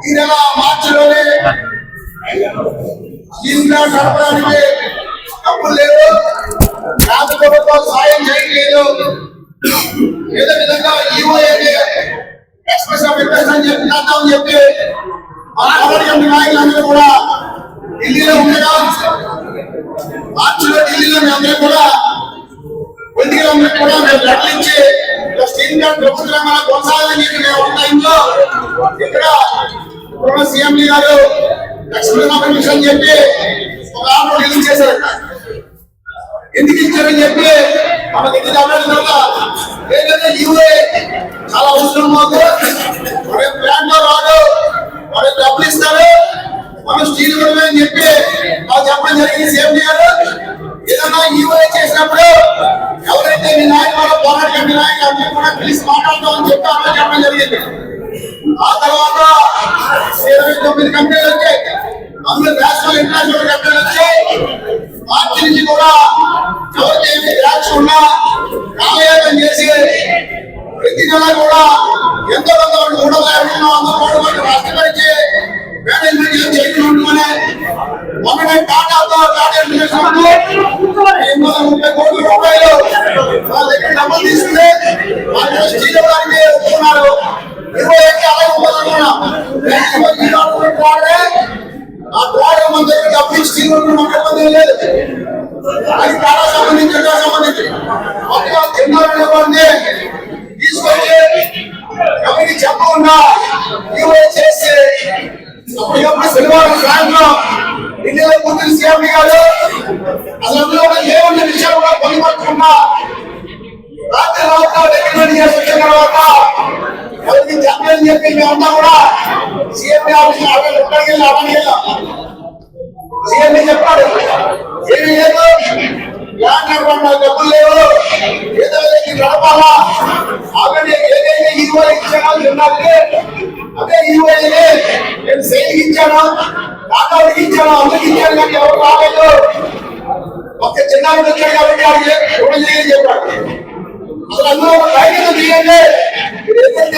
ఈ నెల మార్చిలోనే ఇంట్లో నడపడానికి డబ్బులు లేదు, రాష్ట్ర ప్రభుత్వం సాయం చేయట్లేదు. ఏదో విధంగా ఎక్స్ప్రెస్ ఆఫ్ ఇంట్రెస్ట్ అని చెప్పి మన కమిటీ నాయకులందరూ కూడా ఢిల్లీలో ఉండగా మార్చిలో ఢిల్లీలో మేమందరూ కూడా పొలిటికల్ కూడా మేము ప్రకటించి స్టీల్ ప్లాంట్ ప్రభుత్వ రంగంలో కొనసాగాలని చెప్పి మేము ఉన్న టైంలో ఇక్కడ సీఎం గారు ఎక్స్ప్రెస్ అని చెప్పి ఒక ఆర్డర్ రిలీజ్ చేశారు. ఎందుకు ఇచ్చారని చెప్పి మనకి ఎన్ని ఏదైతే యూఏ చాలా అవసరం మాకు ప్లాంట్ లో రాడు, వాళ్ళకి డబ్బులు ఇస్తారు, మనం స్టీల్ అని చెప్పి మాకు చెప్పడం జరిగింది. సీఎం గారు ఏదైనా యూఏ చేసినప్పుడు ఎవరైతే మీ నాయకులు పోరాట కమిటీ నాయకులు అందరూ కూడా పిలిచి మాట్లాడతామని చెప్పి అలా చెప్పడం జరిగింది. ఆ తర్వాత 29 కంపెనీలు వచ్చాయి, అందులో నేషనల్ ఇంటర్నేషనల్ కంపెనీలు వచ్చాయి. మార్చి నుంచి కూడా ఎవరికి ఏమి ట్యాక్స్ ఉన్నా కాలయాపం చేసి ప్రతి నెల కూడా ఎంతో కొంత 350 వంద కష్టపరిచి మేనేజ్మెంట్ చేయకుండా మొన్న టాటాతో టాటా ఇంటర్నేషనల్ 30 కోట్ల రూపాయలు వాళ్ళ దగ్గర డబ్బులు తీసుకుని వాళ్ళు స్టీల్ ఇవ్వడానికి ఒప్పుకున్నారు. 20 అలాగే ఒప్పుకున్నాం. ఆ ద్వారా మన దగ్గర డబ్బులు స్టీల్ మాట్లాడడం లేదు. అది టాటా సంబంధించి మొత్తం తిన్నారనే తీసుకొచ్చి ఎవరికి చెప్పకుండా చేసి అప్పటికప్పుడు శనివారం సాయంత్రం ఢిల్లీలో కూర్చుని సీఎం గారు అసలు అందులో ఏమన్న విషయాలు కూడా పొందుపరచుకున్నా రాత్రి రికమెండ్ చేసి వచ్చిన తర్వాత ఎవరికి చెప్పని చెప్పి మేమంతా కూడా సీఎం గారు ఎక్కడికి వెళ్ళి అవన్నీ సీఎం చెప్పాడు ఏమి లేదు, ల్యాండ్ నడపడం డబ్బులు లేవు, ఏదో నడపాలా ఆల్రెడీ ఏదైతే ఈవో ఇచ్చానో అదే ఈవో నేను సేల్ ఇచ్చాను, డాక్టర్కి ఇచ్చాను, అందరికి ఇచ్చాను, కానీ ఎవరు రాలేదు. ఒక చిన్న వచ్చాడు కాబట్టి వాడికి చెప్పాడు. అసలు అందులో ఒక బయట తీయండి, ఏదైతే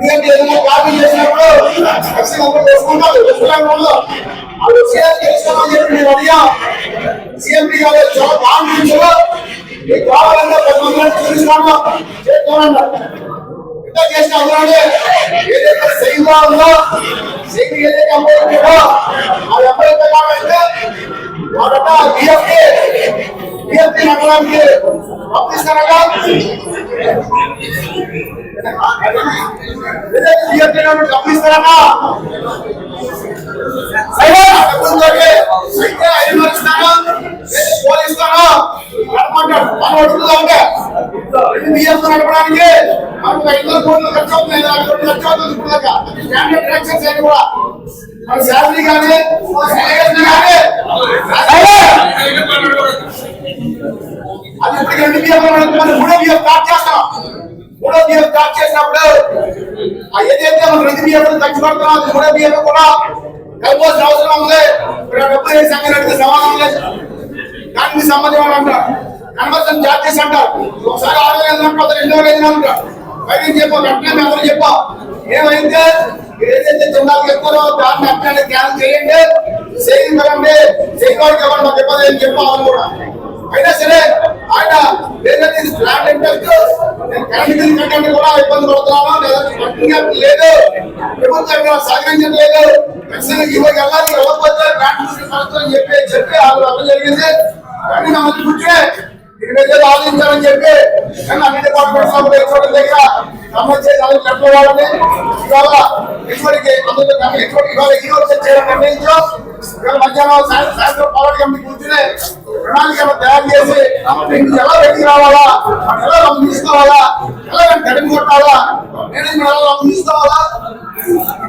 ఎందుకంటే ఏదైనా కాపీ చేసినప్పుడు ఆ విషయాలు తెలుసుకోమని చెప్పి నేను అడిగా. సీఎంపీ గారు చాలా బాగా మీకు కావాలన్నా 10 మంది చూసుకోండి చేసుకోమన్నారు. ఎంత చేసిన అందులోనే ఏదైతే సైన్గా ఉందో సైన్ ఏదైతే అమ్మాయి ఉందో ఆ అమ్మాయి కావాలంటే వాడట బిఎఫ్టీ నగరానికి పంపిస్తారగా పంపిస్తారన్నా పోలీస్తాను నడపంటాడు మనం అడుగుతుందా ఉంటే బిఎఫ్ నడపడానికి మనకు 500 కోట్లు ఖర్చు అవుతుంది, 5 కోట్లు ఖర్చు అవుతుంది. ఇప్పుడు స్టాండర్డ్ ట్రాక్షన్స్ అని కూడా మన శాలరీ కానీ అది ఇప్పుడు 2 బిఎఫ్ మనం 3 బిఎఫ్ స్టార్ట్ చేస్తాం. 3 బిఎఫ్ స్టార్ట్ చేసినప్పుడు ఏదైతే మనం 2 బిఎఫ్ ఖర్చు పడుతున్నాం 3 బిఎఫ్ కూడా కలపాల్సిన అవసరం ఉంది. డబ్బులు ఏ సంఘటనకి సమాధానం లేదు, దానికి సంబంధం అంటారు, కన్వర్షన్ చార్జెస్ అంటారు. ఒకసారి 6,000 అంటారు, 2,000 అంటారు. పైకి చెప్పాం, వెంటనే ఎవరు చెప్పాం ఏమైతే ఏదైతే జిల్లాకు చెప్తారో దాన్ని అట్లనే క్యాన్సిల్ చేయండి, సేవింగ్ కదండి, సేవింగ్ వాడికి ఎవరు మాకు చెప్పదు అని చెప్పాలని కూడా. అయినా సరే ఆయన ఏదైతే ప్లాంట్ ఇంట్రెస్ట్ నేను కరెంట్ బిల్ కట్టడానికి కూడా ఇబ్బంది పడుతున్నాను, లేదు ప్రభుత్వం సహకరించట్లేదు, ఇవ్వకి వెళ్ళాలి ఇవ్వకపోతే ప్లాంట్ అని చెప్పి వాళ్ళు అర్థం జరిగింది. కానీ మమ్మల్ని కూర్చే ఇక్కడ ఆలోచించాలని చెప్పి అన్ని డిపార్ట్మెంట్స్ దగ్గర వాళ్ళని ఇవాళ ఎటువంటి చేయడం నిర్ణయించాం. ఇవాళ మధ్యాహ్నం సాయంత్రం పవర్ కమిటీ కూర్చుని ప్రణాళిక తయారు చేసి ఎలా బయటికి రావాలా, ఎలా మనం తీసుకోవాలా, ఎలా తడిమి కొట్టాలా, మేనేజ్మెంట్ ఎలా మనం తీసుకోవాలా,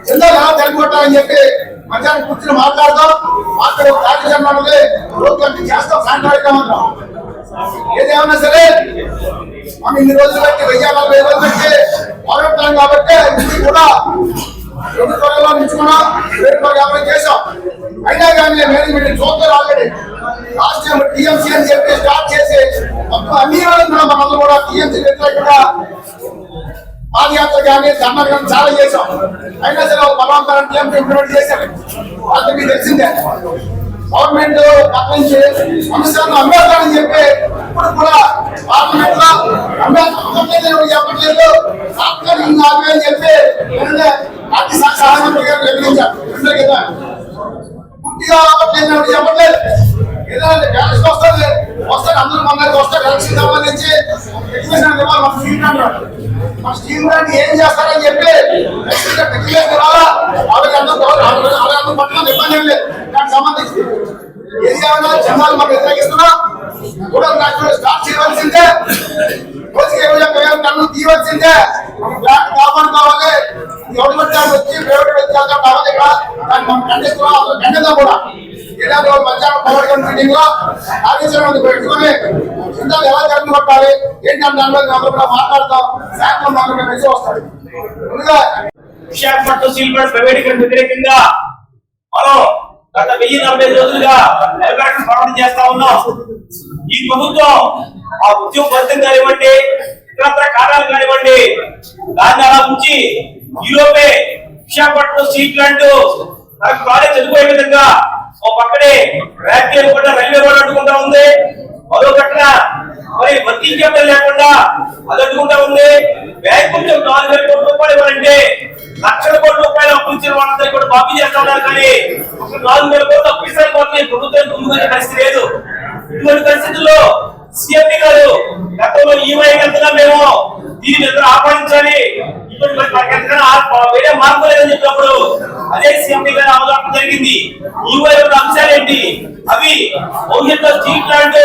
జిల్లా ఎలా తడిమి కొట్టాలని చెప్పి మధ్యాహ్నం కూర్చుని మాట్లాడతాం. మాట్లాడే కార్యక్రమం రోజు చేస్తాం, సాయంత్రం అంటాం. ఏదేమన్నా సరే మనం ఇన్ని రోజులు బట్టి 1040 రోజులు పెట్టి వ్యాపారం చేశాం. అయినా కానీ మేనేజ్మెంట్ చూస్తారు ఆల్రెడీ లాస్ట్ టైం టీఎంసీ అని చెప్పి స్టార్ట్ చేసి మొత్తం అన్ని మనందరూ కూడా టీఎంసీ వ్యతిరేకంగా పాదయాత్ర కానీ ధర్నా కానీ చాలా చేశాం. అయినా సరే బలవంతరం టీఎంసీ ఇంప్లిమెంట్ చేశారు. అది మీకు తెలిసిందే. గవర్నమెంట్ నుంచి అంశాలను అమ్మేస్తానని చెప్పి ఇప్పుడు కూడా పార్లమెంట్ లో అమ్మేస్తాను చెప్పట్లేదు, తాత్కాలికంగా అని చెప్పి పార్టీ సహాయం వెలిగించారు. పూర్తిగా చెప్పట్లేదు. ఏదైనా ఎలక్షన్ వస్తుంది అందరూ మన వస్తారు. ఎలక్షన్ సంబంధించి మన స్టీమ్ లాంటి ఏం చేస్తారని చెప్పి వాళ్ళకి అందరూ పట్ల ఇబ్బంది ఏం లేదు. దానికి సంబంధించి ఏదైనా జనాలు మనం వ్యతిరేకిస్తున్నా కూడా స్టార్ట్ చేయవలసిందే, కన్ను తీయవలసిందే. బ్లాక్ కాపాడుకోవాలి. గవర్నమెంట్ జాబ్ వచ్చి ప్రైవేట్ వచ్చాక దాన్ని మనం ఖండిస్తున్నాం. అసలు ఖండిద్దాం కూడా. ఏడాది మధ్యాహ్నం పవర్ గన్ మీటింగ్ లో కార్యాచరణ పెట్టుకుని జిల్లాలు ఎలా జరిగి కొట్టాలి ఏంటంటే దానిలో అందరూ కూడా మాట్లాడతాం. సాయంత్రం దాంట్లో మెసేజ్ వస్తాడు. ముందుగా విశాఖపట్నం స్టీల్ ప్లాంట్ ప్రైవేటీకరణ వ్యతిరేకంగా మనం గత 1040 రోజులుగా పోరాటం చేస్తా ఉన్నాం. ఈ ప్రభుత్వం ఆ ఉద్యోగ ఫలితం కానివ్వండి, ఇతరత్ర కారణాలు కానివ్వండి, దాన్ని అలా ఉంచి ఈలోపే విశాఖపట్నం స్టీల్ ప్లాంట్ మనకు ప్రాజెక్ట్ చనిపోయే విధంగా ఓ పక్కనే రైల్వే రోడ్ అడ్డుకుంటా ఉంది, మరో పక్కన మరి వర్కింగ్ క్యాపిటల్ లేకుండా అది అడ్డుకుంటా ఉంది. బ్యాంకు నుంచి 4,000 కోట్ల రూపాయలు ఇవ్వాలంటే లక్షల కోట్ల రూపాయలు అప్పు ఇచ్చిన వాళ్ళందరికీ కూడా మాఫీ చేస్తా ఉన్నారు. కానీ 4,000 కోట్ల అప్పు ఇస్తారు మాత్రం ప్రభుత్వం ముందుకొచ్చే పరిస్థితి లేదు. ఇటువంటి పరిస్థితుల్లో సీఎండి గారు గతంలో ఈవై ఎంతగా మేము దీన్ని ఎంత ఆహ్వానించాలి, వేరే మార్పు లేదని చెప్పినప్పుడు అదే సీఎండి గారు అవగాహన జరిగింది. ఈవై అంశాలు ఏంటి అవి భవిష్యత్తులో స్టీల్ ప్లాంట్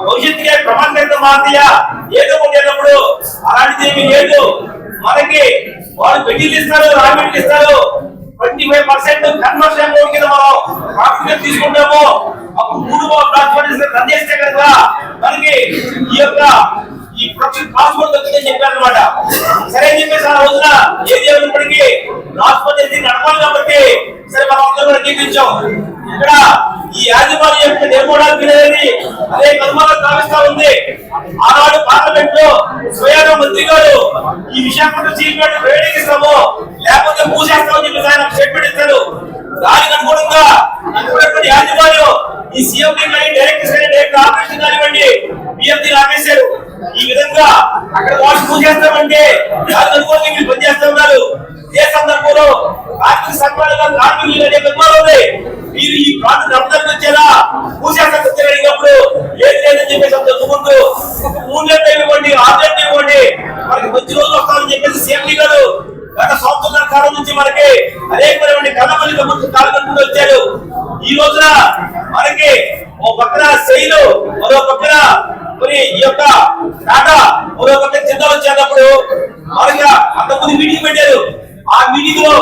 భవిష్యత్తుగా ప్రమాదకరంగా మారుతాయా ఏదో ఉండేటప్పుడు అలాంటిది ఏమీ లేదు. మనకి వాళ్ళు పెళ్లిళ్ళు ఇస్తారు, రాబిట్లు ఇస్తారు. 25% కన్వర్షన్ లోన్ కింద మనం ప్రాఫిట్ తీసుకుంటాము. అప్పుడు 3 రన్ చేస్తే కనుక మనకి ఈ ప్రొడక్షన్ కాస్ట్ కూడా తగ్గుతుందని చెప్పారు అనమాట. సరే అని చెప్పేసి ఆ రోజున ఏది ఏమైనప్పటికీ రాష్ట్రపతి దీన్ని నడపాలి కాబట్టి సరే మనం అందరూ కూడా అంగీకరించాం. ఇక్కడ ఈ యాజమాన్యం యొక్క నిర్మూలన అదే కర్మాలకు కావిస్తా ఉంది. ఆనాడు పార్లమెంట్ లో స్వయంగా మంత్రి గారు ఈ విశాఖపట్నం స్టీల్ ప్లాంట్ ప్రైవేటీకరిస్తాము లేకపోతే మూసేస్తామని చెప్పి ఆయన స్టేట్మెంట్ ఇచ్చారు. దానికి అనుగుణంగా యాజమాన్యం ఈ సీఎం డైరెక్టర్ ఆపరేషన్ కానివ్వండి బిఎంసీ ఆపేశారు. ఈ విధంగా అక్కడ వాళ్ళు మూసేస్తామంటే దానికి అనుగుణంగా మీరు పనిచేస్తా ఉన్నారు. ఏ సందర్భంలో కార్మిక సంఘాలు కార్మికులు అనే నిర్మాణం ఉంది. మీరు ఈ ప్రాంతం రమదానికి వచ్చేలా మూసేస్తాకు వచ్చేటప్పుడు ఏది లేదని చెప్పేసి చదువుకుంటూ ఒక 3 నెలలు ఇవ్వండి, 6 నెలలు ఇవ్వండి, మనకి మంచి రోజులు వస్తామని చెప్పేసి సీఎండీ గారు గత సంవత్సరాల కాలం నుంచి మనకి అనేకమైనటువంటి కళమల్లి కార్మికులు వచ్చారు. ఈ రోజున మనకి ఓ పక్కన శైలు, మరో పక్కన మరి ఈ యొక్క టాటా, మరో పక్కన జిల్లాలు వచ్చేటప్పుడు మనకి అంతకుముందు మీటింగ్ పెట్టారు. ఆ మీటింగ్ లో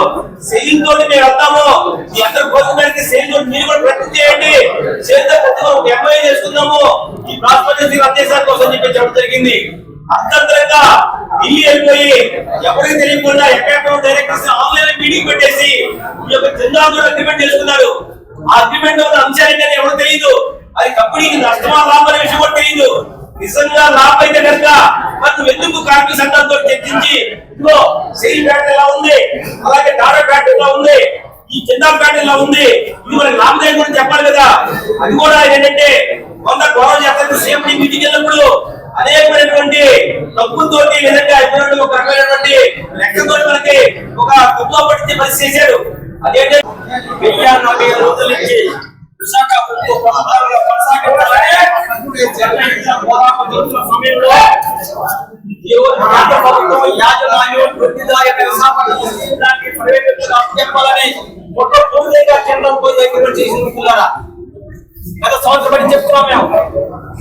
శైలితో మేము వెళ్తాము, మీ అందరూ కోరుకోవడానికి శైలితో మీరు కూడా ప్రయత్నం చేయండి, శైలితో ఎంఐ చేసుకుందాము, ఈ ప్రాస్పరిటీ అధ్యక్షాల కోసం చెప్పి చెప్పడం జరిగింది. అంతర్గతంగా ఢిల్లీ వెళ్ళిపోయి ఎవరికి తెలియకుండా ఎక్కడ డైరెక్టర్స్ ఆన్లైన్ మీటింగ్ పెట్టేసి ఈ యొక్క జిల్లాలో అగ్రిమెంట్ చేసుకున్నారు. ఆ అగ్రిమెంట్ లో అంశాలు ఏంటని ఎవరు తెలియదు. అది కంపెనీకి నష్టమా లాభం అనే విషయం కూడా తెలియదు. నిజంగా లాభం అయితే కనుక మనం ఎందుకు కార్మిక సంఘాలతో చర్చించి ఇదిగో సెయిల్ ఫ్యాక్టరీ ఎలా ఉంది, అలాగే టాటా ఫ్యాక్టరీ ఎలా ఉంది, ఈ జిందాల్ ఫ్యాక్టరీ ఎలా ఉంది, ఇది మనకి లాభదాయం కూడా చెప్పాలి కదా. అది కూడా ఏంటంటే కొంత గౌరవ చేస్తారు. సేఫ్టీ మీటింగ్ వెళ్ళినప్పుడు అనేకమైనటువంటి డబ్బులతో విధంగా అయిపోయినటువంటి ఒక రకమైనటువంటి లెక్కతో మనకి ఒక కుప్పలో పట్టించే పరిస్థితి చేశారు. అదేంటంటే 1040 రోజుల నుంచి విశాఖ ఉక్కు కొనసాగాలని సమయంలో యాజమాన్యం వృద్ధిదాయక విశాఖపట్నం ప్రైవేట్ చెప్పాలని మొట్టమొదటిగా కేంద్రం పోయి అగ్రిమెంట్ చేసింది. గత సంవత్సరం చెప్తున్నాం మేము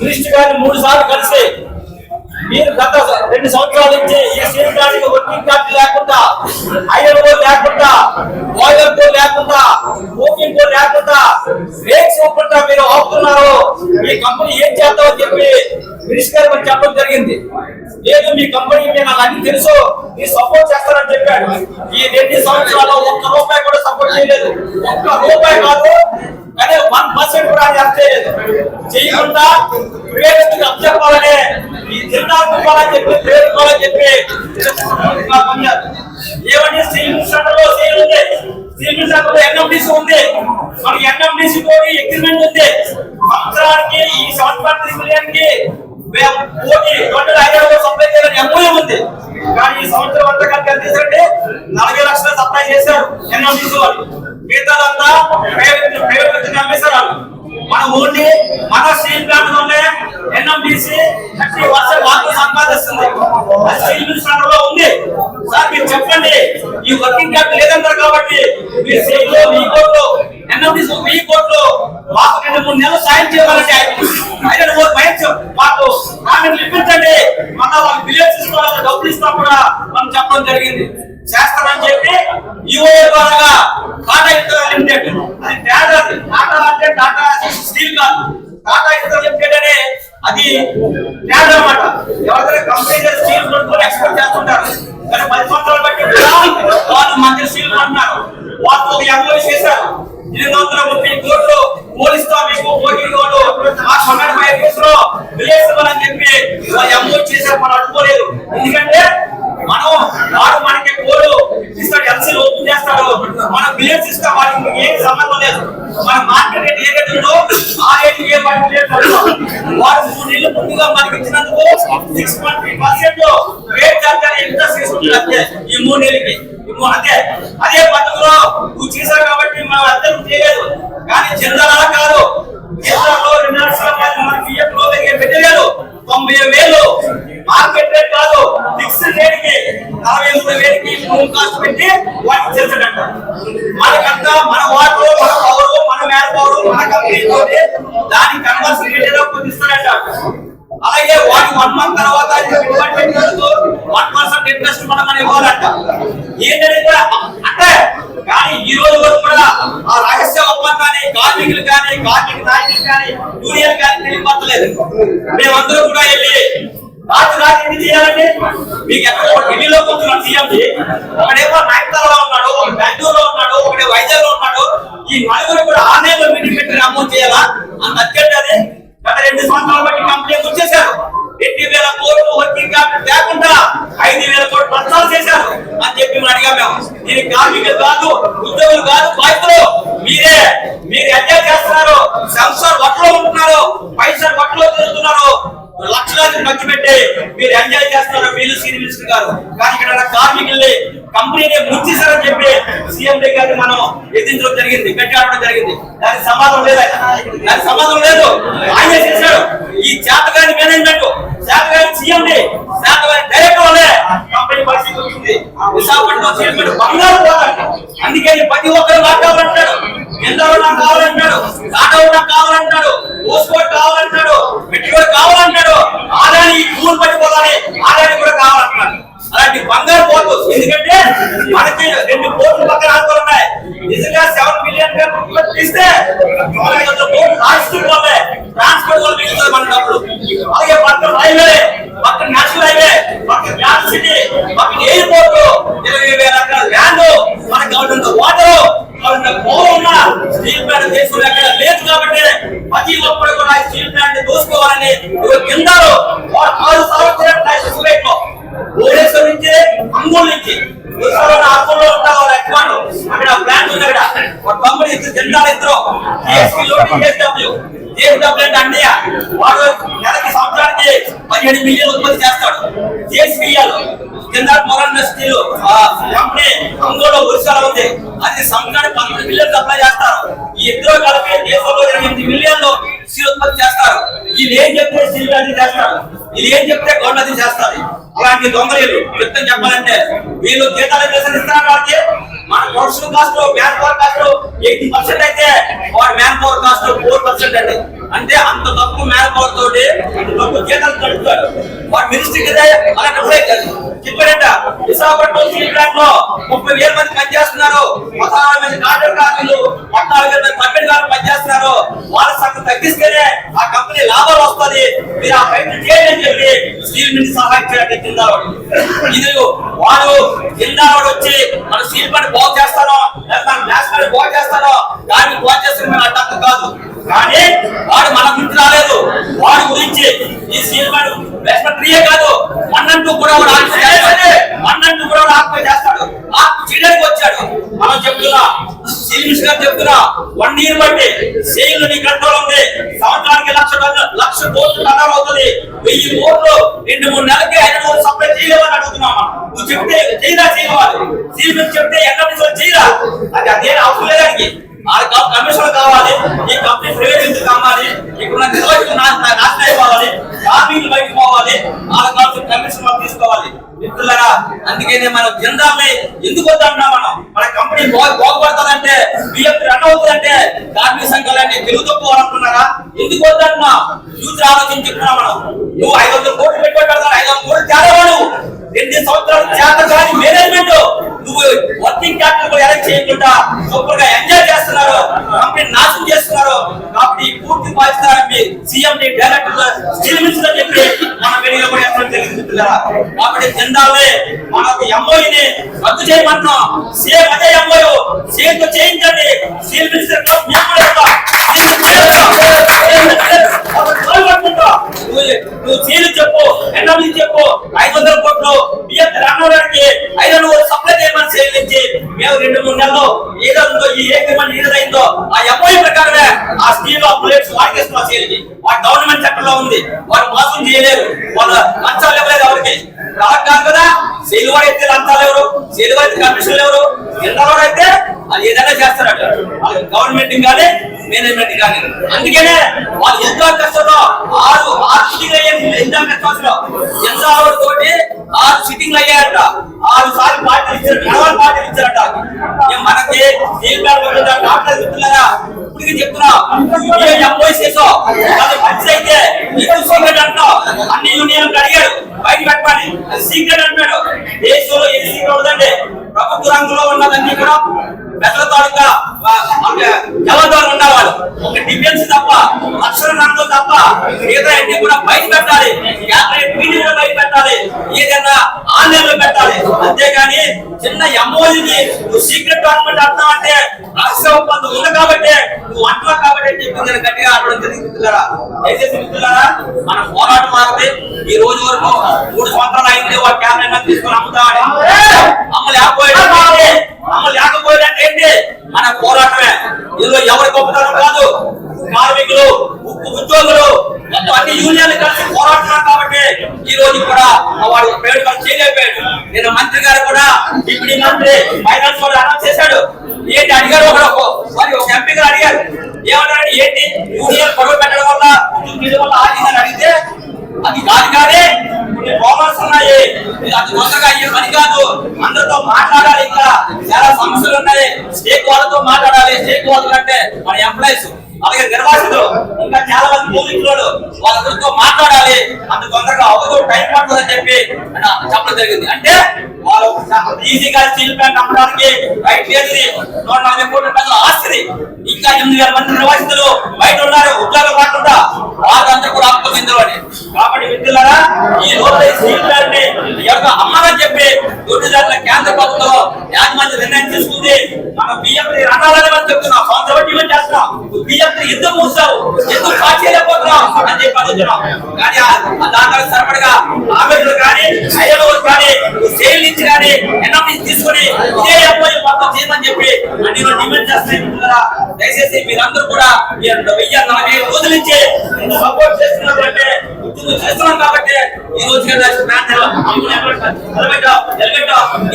మినిస్టర్ గారిని 3 సార్లు కలిసి మీరు గత 2 సంవత్సరాల నుంచి ఈ స్టీల్ ప్లాంట్ వర్కింగ్ క్యాపిటల్ లేకుండా, ఐరన్ కోర్ లేకుండా, బాయిలర్ కోర్ లేకుండా, కోకింగ్ కోర్ లేకుండా రేక్స్ ఒప్పుకుంటా మీరు ఆపుతున్నారు. ఈ కంపెనీ ఏం చేద్దామని చెప్పి మినిస్టర్ గారు చెప్పడం జరిగింది. లేదు మీ కంపెనీ నాకు అన్ని తెలుసు మీరు సపోర్ట్ చేస్తారని చెప్పాడు. ఈ 2 సంవత్సరాల్లో ₹1 కూడా సపోర్ట్ చేయలేదు. ₹1 కాదు కానీ 1% కూడా అది చేయలేదు. చేయకుండా ప్రైవేట్ అప్పచెప్పాలని ఈ జిల్లా చెప్పాలని చెప్పి ప్రేరుకోవాలని చెప్పి ఏమంటే స్టీల్ సెంటర్ లో సేల్ ఉంది, స్టీల్ సెంటర్ లో ఎన్ఎండిసి ఉంది, మనకి ఎన్ఎండిసి తోటి అగ్రిమెంట్ ఉంది. సంవత్సరానికి ఈ 7.3 మిలియన్ కి కోటి 2,500 సప్లై చేయాలని ఎంఓయూ ఉంది. కానీ ఈ సంవత్సరం అంతా కలిపి తీసుకుంటే 40 లక్షలు సప్లై చేశారు ఎన్ఎండిసి వాళ్ళు. మిగతాదంతా ప్రైవేట్ అమ్మేశారు. మనం ఓన్లీ మన స్టీల్ ప్లాంట్ లోనే ఎన్ఎండిసి 30% వార్త సంపాదిస్తుంది. స్టీల్ మినిస్టర్ లో ఉంది. సార్ మీరు చెప్పండి, ఈ వర్కింగ్ క్యాపిటల్ లేదంటారు కాబట్టి మీరు స్టీల్ లో 1000 కోట్లు ఎన్ఎండిసి 1000 కోట్లు మాకు 2-3 నెలలు సాయం చేయాలంటే ఆయన మాకు కామెంట్లు ఇప్పించండి, మన వాళ్ళకి బిలియన్స్ ఇస్తాం, డబ్బులు ఇస్తాం కూడా మనం చెప్పడం జరిగింది. చేస్తామని చెప్పి యుఏ ద్వారా టాటా ఇన్ఫ్రా లిమిటెడ్ అది తేడా. టాటా అంటే టాటా స్టీల్ కాదు, టాటా ఇన్ఫ్రా లిమిటెడ్ అనే అది తేడా అన్నమాట. ఎవరైనా కంపెనీ స్టీల్ కొనుక్కొని ఎక్స్పోర్ట్ చేస్తుంటారు కానీ 10 సంవత్సరాలు బట్టి వాళ్ళు మంచి స్టీల్ కొంటున్నారు. వాళ్ళు ఒక ఎంఓయూ చేశారు. 830 కోట్లు పోలిస్తా మీకు పోటీలు ఆ సమయ కేసులో విలేసుకోవాలని చెప్పి ఎంఓయూ చేశారు. మనం అడ్డుకోలేదు. ఎందుకంటే మనం వాడు మనకి కోలు ఇస్తాడు, ఎల్సీలు ఓపెన్ చేస్తాడు, మనం బిలియన్స్ ఇస్తాం. వాడికి ఏం సంబంధం లేదు. మన మార్కెట్ రేట్ ఏ రేట్ ఉందో ఆ రేట్ ఏ వాడు 3 నెలలు ముందుగా మనకి ఇచ్చినందుకు 6.3% రేట్ చార్జ్ ఇంట్రెస్ట్ తీసుకుంటుంది ఈ 3 నెలలకి. అంతే అదే పద్ధతిలో నువ్వు చేశావు కాబట్టి మనం అర్థం చేయలేదు. కానీ జిల్లాల కాదు, జిల్లాలో 2 లక్షల మనకి పెట్టలేదు. 90,000 మార్కెట్ రేట్ కాదు, ఫిక్స్డ్ రేట్ కి 43,000కి హోమ్ కాస్ట్ పెట్టి వాటికి చేస్తాడంట. మనకంతా మన వాటర్, మన పవర్, మన మ్యాన్ పవర్, మన కంపెనీ తోటి దానికి కన్వర్షన్ రేట్ పొందిస్తాడంట. అలాగే వాటి 1 మంత్ తర్వాత 1% ఇంట్రెస్ట్ మనం ఇవ్వాలంట. ఏంటంటే అంటే కానీ ఈ రోజు వరకు కూడా ఆ రహస్య ఒప్పందాన్ని కార్మికులు కానీ, కార్మిక నాయకులు కానీ, యూనియన్ కానీ తెలియపరచలేదు. మేమందరూ కూడా వెళ్ళి రాత్రి ఏం చేయాలంటే మీకు ఎక్కడ ఢిల్లీలో కూర్చున్నాడు సీఎంజీ, ఒకడేమో నాయకత్వంలో ఉన్నాడు, ఒక బెంగళూరులో ఉన్నాడు, ఒకటే వైజాగ్ లో ఉన్నాడు. ఈ 4 కూడా ఆన్లైన్ మీటింగ్ పెట్టి అమౌంట్ చేయాలా అంత అత్యంత. అది గత 2 సంవత్సరాల బట్టి కంప్లైంట్ వచ్చేసారు. 2,000 కోట్లు వర్కింగ్ క్యాపిటల్ లేకుండా 5,000 కోట్లు నష్టాలు చేశారు అని చెప్పి మేము అడిగాం. మేము దీనికి కార్మికులు కాదు, ఉద్యోగులు కాదు, బాధ్యతలు మీరు ఎంజాయ్ చేస్తున్నారు. సంవత్సరాలు వట్లో ఉంటున్నారు, పైసలు వట్లో తిరుగుతున్నారు, లక్షలాది ఖర్చు పెట్టి మీరు ఎంజాయ్ చేస్తున్నారు వీళ్ళు సీనియర్ మినిస్టర్ గారు. కానీ ఇక్కడ కార్మికుల్ని కంపెనీని ముంచేశారని చెప్పి సీఎం గారిని మనం ఎదిరించడం జరిగింది, పెట్టడం జరిగింది. దానికి సమాధానం లేదు, దానికి సమాధానం లేదు. ఆయన చేశాడు ఈ చేతగాని మేనేజ్మెంట్, చేతగాని సీఎం, చేతగాని డైరెక్టర్ వల్లే కంపెనీ పరిస్థితి వచ్చింది. విశాఖపట్నం చైర్మన్ బంగారు పోరాడు. అందుకే ప్రతి ఒక్కరు నాకు కావాలంటాడు, ఎందరో నాకు కావాలంటాడు, టాటా నాకు కావాలంటాడు, ఓస్కోట్ కావాలంటాడు, పెట్టుబడి కావాలంటాడు, ఆదాని పూలు పట్టుకోవాలని ఆదాని కూడా కావాలంటున్నాడు. అలాంటి బంగారు పోర్టు. ఎందుకంటే మనకి 2 పోర్టులు పక్కన ఆడుకోవాలి ఉన్నాయి. నిజంగా 7 మిలియన్ ఇస్తే 900 కోట్లు రాష్ట్రం వల్లే ట్రాన్స్పోర్ట్ వల్ల మిగులుతుంది మన డబ్బులు. అలాగే పక్కన రైల్వే, పక్కన నేషనల్ హైవే, పక్కన గ్యాస్ సిటీ, పక్కన ఎయిర్పోర్ట్, 20,000 ఎకరాల ల్యాండ్, మనకి కావాల్సినంత వాటర్, కావాల్సినంత పవర్ ఉన్న స్టీల్ ప్లాంట్ దేశంలో ఎక్కడ లేదు. కాబట్టి ప్రతి ఒక్కరు కూడా స్టీల్ ప్లాంట్ దోసుకోవాలని కిందారు 6 సంవత్సరాల లైసెన్స్ లో భువనేశ్వర్ నుంచి, అంగూరు నుంచి అక్కడ ప్లాంట్ ఉంది. అక్కడ ఒక కంపెనీ జెండాలు ఇద్దరు అంటే అన్నయ్య వాడు నెలకి సంవత్సరానికి 17 మిలియన్ ఉత్పత్తి చేస్తాడు. జేసీబీఎల్ కింద మొరన్ స్టీల్ కంపెనీ అంగూరులో ఒరిస్సాలో ఉంది. అది సంవత్సరానికి 11 మిలియన్ సప్లై చేస్తారు. ఈ ఇద్దరు కలిపి దేశంలో 8 మిలియన్లు స్టీల్ ఉత్పత్తి చేస్తారు. వీళ్ళు ఏం చెప్తే స్టీల్ అది చేస్తారు, వీళ్ళు ఏం చెప్తే గవర్నమెంట్ చేస్తారు. అలాంటి దొంగలు చెప్తాం. చెప్పాలంటే వీళ్ళు జీతాలు ఇస్తున్నారు కాబట్టి మన production cost, man power cost 80% అయితే వాడు మ్యాన్ పవర్ కాస్ట్ 4% అండి. అంటే అంత తక్కువ మ్యాన్ పవర్ తోటి అంత తక్కువ జీతాలు కడుపుతాడు. వాడు మినిస్ట్రీకి అలా చెప్పారంట విశాఖపట్నం స్టీల్ ప్లాంట్ లో 30,000 మంది పనిచేస్తున్నారు. 16 మంది కాంట్రాక్ట్ కార్మికులు, 14,000 మంది పర్మనెంట్ కార్మికులు పనిచేస్తున్నారు. వాళ్ళ సంఖ్య తగ్గిస్తేనే ఆ కంపెనీ లాభాలు వస్తుంది. మీరు ఆ ప్రయత్నం చేయండి అని చెప్పి స్టీల్ మిల్ సహాయం చేయడానికి జిందాల్ ఇది వాడు జిందాల్ వచ్చి మన స్టీల్ ప్లాంట్ బాగు చేస్తానో లేదా మన గ్లాస్ ప్లాంట్ బాగు చేస్తానో దాన్ని బాగు చేస్తాను మన అడ్డం కాదు. కానీ వాడు మన గురించి రాలేదు. వాడి గురించి ఈ స్టీల్ ప్లాంట్ వెస్ట్రియే కాదు మన్నంటూ కూడా మన్నంటూ కూడా ఆత్మ చేస్తాడు. ఆత్మ చేయడానికి వచ్చాడు. మనం చెప్తున్నా స్టీల్ మినిస్టర్ చెప్తున్నా 1 year బట్టి సేల్ నీ కంట్రోల్ ఉంది. సంవత్సరానికి 1,00,000 కోట్లు టర్నోవర్ అవుతుంది. 1000 కోట్లు 2-3 నెలలకి 5 కోట్లు సప్లై చేయలేమని అడుగుతున్నాం. నువ్వు చెప్తే చేయరా చేయాలి. స్టీల్ మినిస్టర్ చెప్తే ఎక్కడ చేయరా అది అదేం అవసరం లేదానికి కమిషన్ కావాలి. ఈ కంపెనీ ప్రైవేట్ కావాలి. ఇక్కడ నిర్వహించిన నాశనం అయిపోవాలి. కార్మికులు బయటకు పోవాలి. వాళ్ళకి కావాల్సిన కమిషన్ తీసుకోవాలి. మిత్రులారా అందుకనే మనం జిందాల్ని ఎందుకు వద్దంటున్నాం. మన కంపెనీ బాగుపడుతుందంటే బిఎఫ్ రన్ అవుతుందంటే కార్మిక సంఘాలన్నీ తెలుగు తప్పుకోవాలనుకున్నారా? ఎందుకు వద్దంటున్నా ఫ్యూచర్ ఆలోచించి చెప్తున్నాం. మనం నువ్వు 500 కోట్లు పెట్టుబడి 500 కోట్లు తేడావాడు 2 సంవత్సరాలు చేత కాని మేనేజ్మెంట్ నువ్వు వర్కింగ్ క్యాపిటల్ కూడా ఎలక్ట్ చేయకుండా సూపర్ గా ఎంజాయ్ చేస్తున్నారు. కంపెనీ నాశనం చేస్తున్నారు. కాబట్టి పూర్తి బాధ్యత సీఎం డైరెక్టర్ స్టీల్ మినిస్టర్ చెప్పి మనం వెలుగులో కూడా ఎక్కడ జరిగింది. కాబట్టి జిందాల్ని మనకు ఎంఓఈని రద్దు చేయమంటున్నాం. సేమ్ అదే ఎంఓయూ సేమ్ తో చేయించండి. స్టీల్ మినిస్టర్ నువ్వు సీలు చెప్పు, ఎన్ఎంసీ చెప్పు. 500 కోట్లు బియ్యం రావడానికి 500 సప్లై చేయమని సేలించి మేము 2-3 నెలలు ఏదో ఈ అగ్రిమెంట్ ఏదైందో ఆ ఎంఓయూ ప్రకారమే ఆ స్టీల్ ప్లేట్స్ వాడికేస్తున్నా సేలించి. వాడు గవర్నమెంట్ సెక్టర్ లో ఉంది. వాడు మోసం చేయలేరు. వాళ్ళ లంచాలు ఇవ్వలేదు ఎవరికి కాదు కదా. సేలు వాడు అయితే లంచాలు ఎవరు, సేలు వాడి కమిషన్లు ఎవరు, జిందాల్ అయితే అది ఏదైనా చేస్తారట. గవర్నమెంట్ కానీ మేనేజ్మెంట్ కానీ. అందుకనే వాళ్ళు ఎంతో కష్టంలో 6 సిట్టింగ్లు అయ్యాయి. ఎంతో కష్టంలో జిందాల్ తోటి 6 సిట్టింగ్లు అయ్యాయట. 6 సార్లు పార్టీలు ఇచ్చారు. పార్టీలు ఇచ్చారట. మనకి డాక్టర్ చెప్తున్నారా ఇప్పటికీ చెప్తున్నా ఎంఓఎస్ చేసావు అది మంచి అయితే నీకు సీక్రెట్ అంటావు. అన్ని యూనియన్లు అడిగాడు బయట పెట్టమని. అది సీక్రెట్ అంటాడు. దేశంలో ఏది సీక్రెట్ అవుతుందండి? ప్రభుత్వ రంగంలో ఉన్నదన్నీ కూడా పెద్దల తాలూకా ఎవరితో ఉండేవాళ్ళు. ఒక డిఫెన్స్ తప్ప రక్షణ రంగం తప్ప మిగతా అన్ని కూడా బయట పెట్టాలి. మీడియా కూడా బయట పెట్టాలి. ఏదైనా ఆన్లైన్ లో పెట్టాలి. అంతేగాని చిన్న ఎంఓఈని నువ్వు సీక్రెట్ డాక్యుమెంట్ అంటున్నావు అంటే రహస్య ఒప్పందం ఉంది కాబట్టి నువ్వు అంటున్నావు కాబట్టి చెప్పింది గట్టిగా ఆడడం జరిగింది. దయచేసి మిత్రులారా మన పోరాటం ఆగితే ఈ రోజు వరకు 3 సంవత్సరాలు అయింది. వాడు క్యాబినెట్ తీసుకొని అమ్ముతామని అమ్మ లేకపోయాడంటే ఏంటి? మన పోరాటమే. ఇందులో ఎవరి గొప్పతనం కాదు. కార్మికులు, ఉద్యోగులు మొత్తం అన్ని యూనియన్లు కలిసి పోరాడుతున్నారు కాబట్టి ఈ రోజు కూడా వాడు పేరు చేయలేకపోయాడు. నేను మంత్రి గారు కూడా డిప్యూటీ మంత్రి ఫైనాన్స్ కూడా అనౌన్స్ చేశాడు. ఏంటి అడిగారు ఒక ఎంపీ గారు అడిగారు. ఏమన్నాడు? ఏంటి యూనియన్ గొడవ పెట్టడం వల్ల ఆగిందని అడిగితే అది కాదు కానీ కొన్ని ప్రాబ్లమ్స్ ఉన్నాయి. అది కొత్తగా అయ్యే పని కాదు. అందరితో మాట్లాడాలి. ఇంకా చాలా సమస్యలు ఉన్నాయి. స్టేక్ వాళ్ళతో మాట్లాడాలి. స్టేక్ వాళ్ళు అంటే మన ఎంప్లాయీస్ అలాగే నిర్వాసితులు ఇంకా చాలా మంది పోలీసులు వాళ్ళందరితో మాట్లాడాలి. అంత తొందరగా అవ్వదు, టైం పడుతుందని చెప్పి చెప్పడం జరిగింది. అంటే వాళ్ళు ఈజీగా స్టీల్ ప్లాంట్ అమ్మడానికి రైట్ చేసి 140 కోట్ల ప్రజల ఆస్తిని ఇంకా 8,000 మంది నిర్వాసితులు బయట ఉన్నారు. ఉద్యోగాలు రాకుండా వాళ్ళందరూ కూడా ఆత్మహత్యలు అని. కాబట్టి మిత్రులారా ఈ రోజు స్టీల్ ప్లాంట్ ని ఎవరు అమ్మాలని చెప్పి దొడ్డిదారుల కేంద్ర ప్రభుత్వం యాజమాన్య నిర్ణయం తీసుకుంది. మన బియ్యం రంగాలని మనం చెప్తున్నాం. సంవత్సరం చేస్తున్నాం. బియ్యం ఎందుకు మూసావు, ఎందుకు కాల్ చేయలేకపోతున్నాం అని చెప్పి అడుగుతున్నాం. కానీ దాంట్లో సరిపడగా ఆమెలు కానీ ఐఎల్ఓలు కానీ సేల్ నుంచి కానీ ఎన్ఎంసీ తీసుకుని ఇదే ఎంఓయూ మొత్తం చేయమని చెప్పి అన్ని డిమాండ్ చేస్తున్నాయి. దయచేసి మీరందరూ కూడా 1040 రోజుల నుంచి సపోర్ట్ చేస్తున్నట్టే చేస్తున్నాం కాబట్టి ఈ రోజు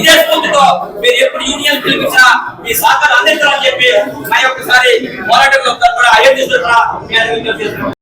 ఇదే స్ఫూర్తితో మీరు ఎప్పుడు యూనియన్ పిలిపించినా మీ సహకారం అందించాలని చెప్పి నా యొక్కసారి పోరాటంలో కూడా అయ్యే చేస్తున్నా.